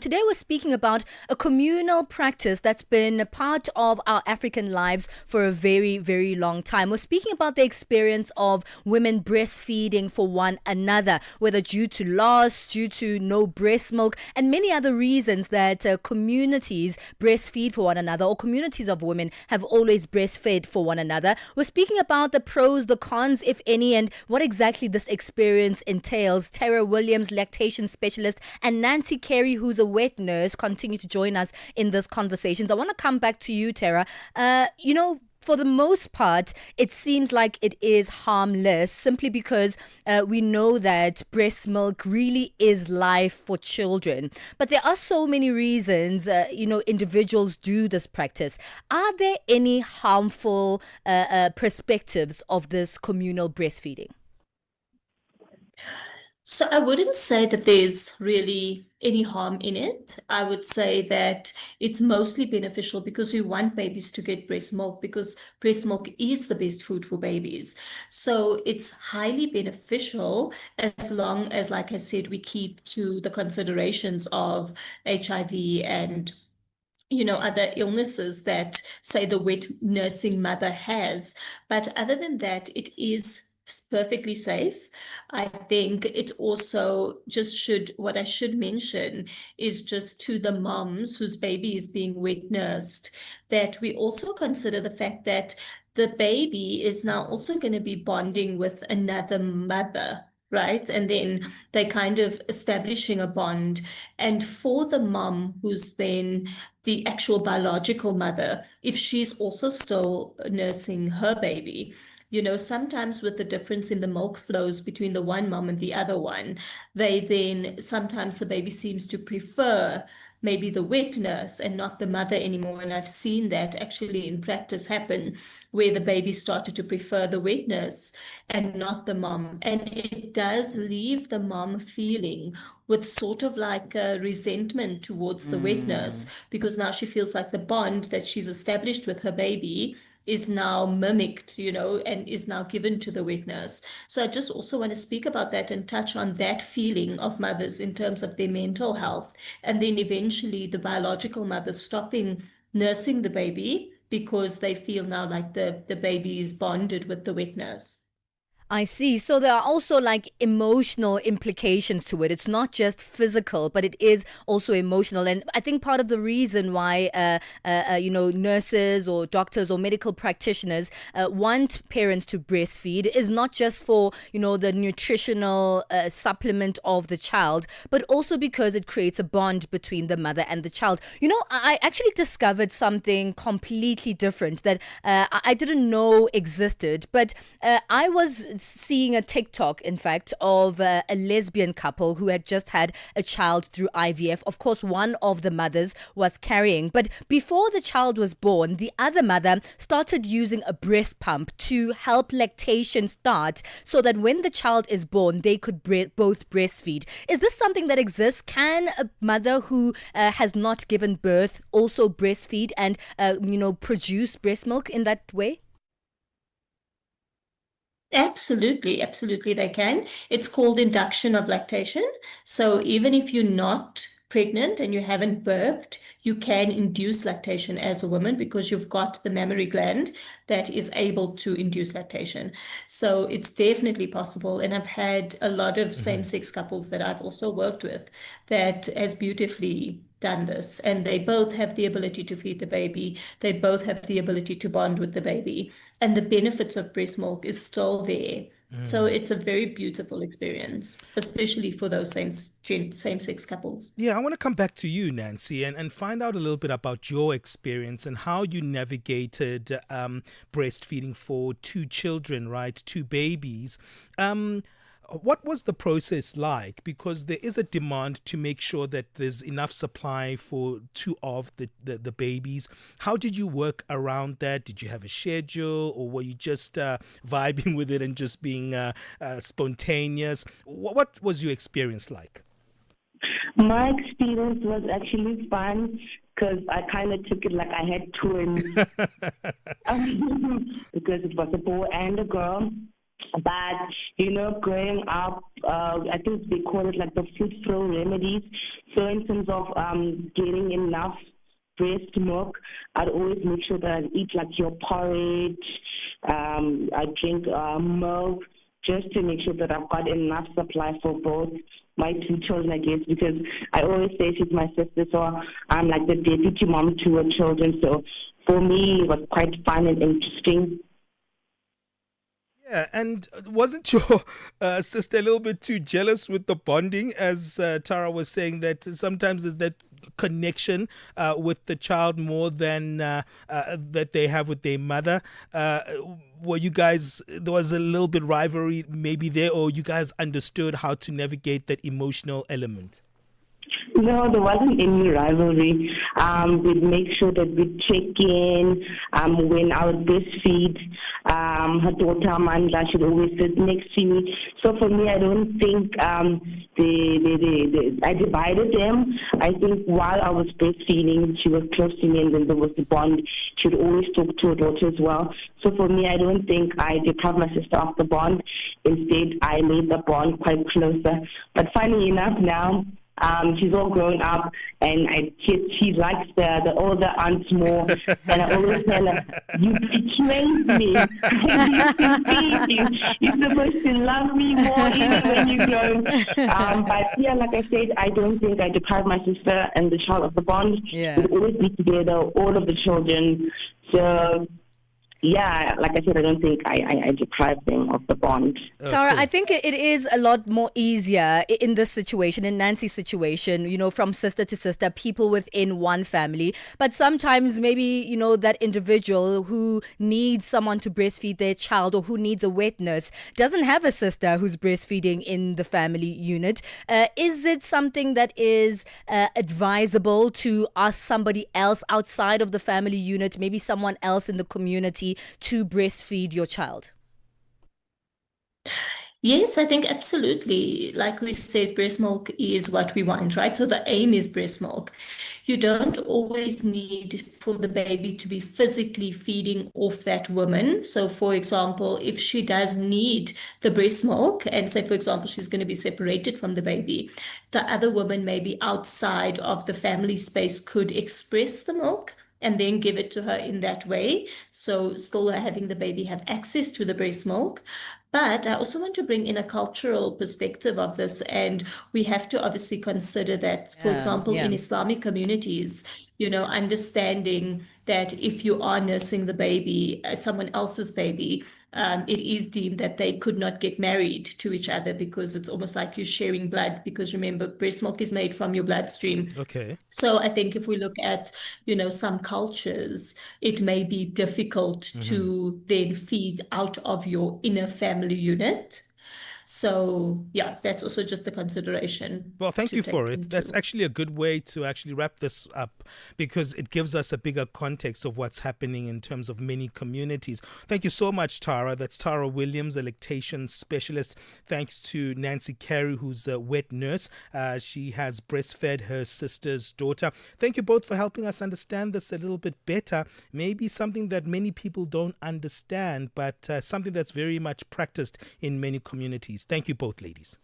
Today we're speaking about a communal practice that's been a part of our African lives for a very, very long time. We're speaking about the experience of women breastfeeding for one another, whether due to loss, due to no breast milk, and many other reasons that communities breastfeed for one another, or communities of women have always breastfed for one another. We're speaking about the pros, the cons, if any, and what exactly this experience entails. Tara Williams, lactation specialist, and Nancy Carey, who's a wet nurse, continue to join us in this conversations. I want to come back to you, Tara. For the most part, it seems like it is harmless simply because we know that breast milk really is life for children. But there are so many reasons, individuals do this practice. Are there any harmful perspectives of this communal breastfeeding? So I wouldn't say that there's really any harm in it. I would say that it's mostly beneficial because we want babies to get breast milk because breast milk is the best food for babies. So it's highly beneficial as long as, like I said, we keep to the considerations of HIV and other illnesses that, say, the wet nursing mother has. But other than that, it is perfectly safe. I think it also just what I should mention is just to the moms whose baby is being wet nursed, that we also consider the fact that the baby is now also going to be bonding with another mother. Right. And then they kind of establishing a bond. And for the mom who's then the actual biological mother, if she's also still nursing her baby, sometimes with the difference in the milk flows between the one mom and the other one, sometimes the baby seems to prefer maybe the wet nurse and not the mother anymore. And I've seen that actually in practice happen where the baby started to prefer the wet nurse and not the mom. And it does leave the mom feeling with sort of like a resentment towards the wet nurse because now she feels like the bond that she's established with her baby is now mimicked, and is now given to the wet nurse. So I just also want to speak about that and touch on that feeling of mothers in terms of their mental health. And then eventually the biological mother stopping nursing the baby because they feel now like the baby is bonded with the wet nurse. I see. So there are also like emotional implications to it. It's not just physical, but it is also emotional. And I think part of the reason why, nurses or doctors or medical practitioners want parents to breastfeed is not just for, the nutritional supplement of the child, but also because it creates a bond between the mother and the child. I actually discovered something completely different that I didn't know existed, but I was seeing a TikTok, in fact, of a lesbian couple who had just had a child through IVF. Of course, one of the mothers was carrying, but before the child was born, the other mother started using a breast pump to help lactation start so that when the child is born, they could both breastfeed. Is this something that exists? Can a mother who has not given birth also breastfeed and, produce breast milk in that way? Absolutely, absolutely, they can. It's called induction of lactation. So even if you're not pregnant and you haven't birthed, you can induce lactation as a woman because you've got the mammary gland that is able to induce lactation. So it's definitely possible. And I've had a lot of same-sex couples that I've also worked with that has beautifully done this. And they both have the ability to feed the baby. They both have the ability to bond with the baby. And the benefits of breast milk is still there. So it's a very beautiful experience, especially for those same-sex couples. Yeah, I want to come back to you, Nancy, and find out a little bit about your experience and how you navigated breastfeeding for two children, right? Two babies. What was the process like? Because there is a demand to make sure that there's enough supply for two of the babies. How did you work around that? Did you have a schedule, or were you just vibing with it and just being spontaneous? What was your experience like? My experience was actually fun because I kind of took it like I had twins because it was a boy and a girl. But, you know, growing up, I think they call it like the food flow remedies. So in terms of getting enough breast milk, I'd always make sure that I eat like your porridge, I drink milk, just to make sure that I've got enough supply for both my two children, I guess, because I always say she's my sister, so I'm like the deputy mom to her children. So for me, it was quite fun and interesting. Yeah, and wasn't your sister a little bit too jealous with the bonding, as Tara was saying that sometimes there's that connection with the child more than that they have with their mother? Were you guys, there was a little bit rivalry maybe there, or you guys understood how to navigate that emotional element? No, there wasn't any rivalry. We'd make sure that we'd check in when I would breastfeed. Her daughter Amanda, she'd always sit next to me. So for me, I don't think I divided them. I think while I was breastfeeding, she was close to me, and then there was the bond. She'd always talk to her daughter as well. So for me, I don't think I deprived my sister of the bond. Instead, I made the bond quite closer. But funny enough now, she's all grown up, and she likes the older aunts more. And I always tell her, "You betrayed me. I used to feed you. You're supposed to love me more even when you're grown." But yeah, like I said, I don't think I deprived my sister and the child of the bond. Yeah. We'll always be together, all of the children. So yeah, like I said, I don't think I deprived them of the bond. Tara, Cool. I think it is a lot more easier in this situation, in Nancy's situation, you know, from sister to sister, people within one family. But sometimes maybe, you know, that individual who needs someone to breastfeed their child, or who needs a wet nurse, doesn't have a sister who's breastfeeding in the family unit. Is it something that is advisable to ask somebody else outside of the family unit, maybe someone else in the community, to breastfeed your child? Yes, I think absolutely. Like we said, breast milk is what we want, right? So the aim is breast milk. You don't always need for the baby to be physically feeding off that woman. So, for example, if she does need the breast milk, and say, for example, she's going to be separated from the baby, the other woman, maybe outside of the family space, could express the milk and then give it to her in that way. So still having the baby have access to the breast milk. But I also want to bring in a cultural perspective of this, and we have to obviously consider that, for example, in Islamic communities, you know, understanding that if you are nursing the baby, someone else's baby, it is deemed that they could not get married to each other, because it's almost like you're sharing blood, because remember, breast milk is made from your bloodstream. Okay. So I think if we look at, you know, some cultures, it may be difficult to then feed out of your inner family unit. So yeah, that's also just a consideration Well, thank to you for take it. That's into. actually a good way to actually wrap this up, because it gives us a bigger context of what's happening in terms of many communities. Thank you so much, Tara. That's Tara Williams, a lactation specialist. Thanks to Nancy Carey, who's a wet nurse. She has breastfed her sister's daughter. Thank you both for helping us understand this a little bit better. Maybe something that many people don't understand, but something that's very much practiced in many communities. Thank you both, ladies.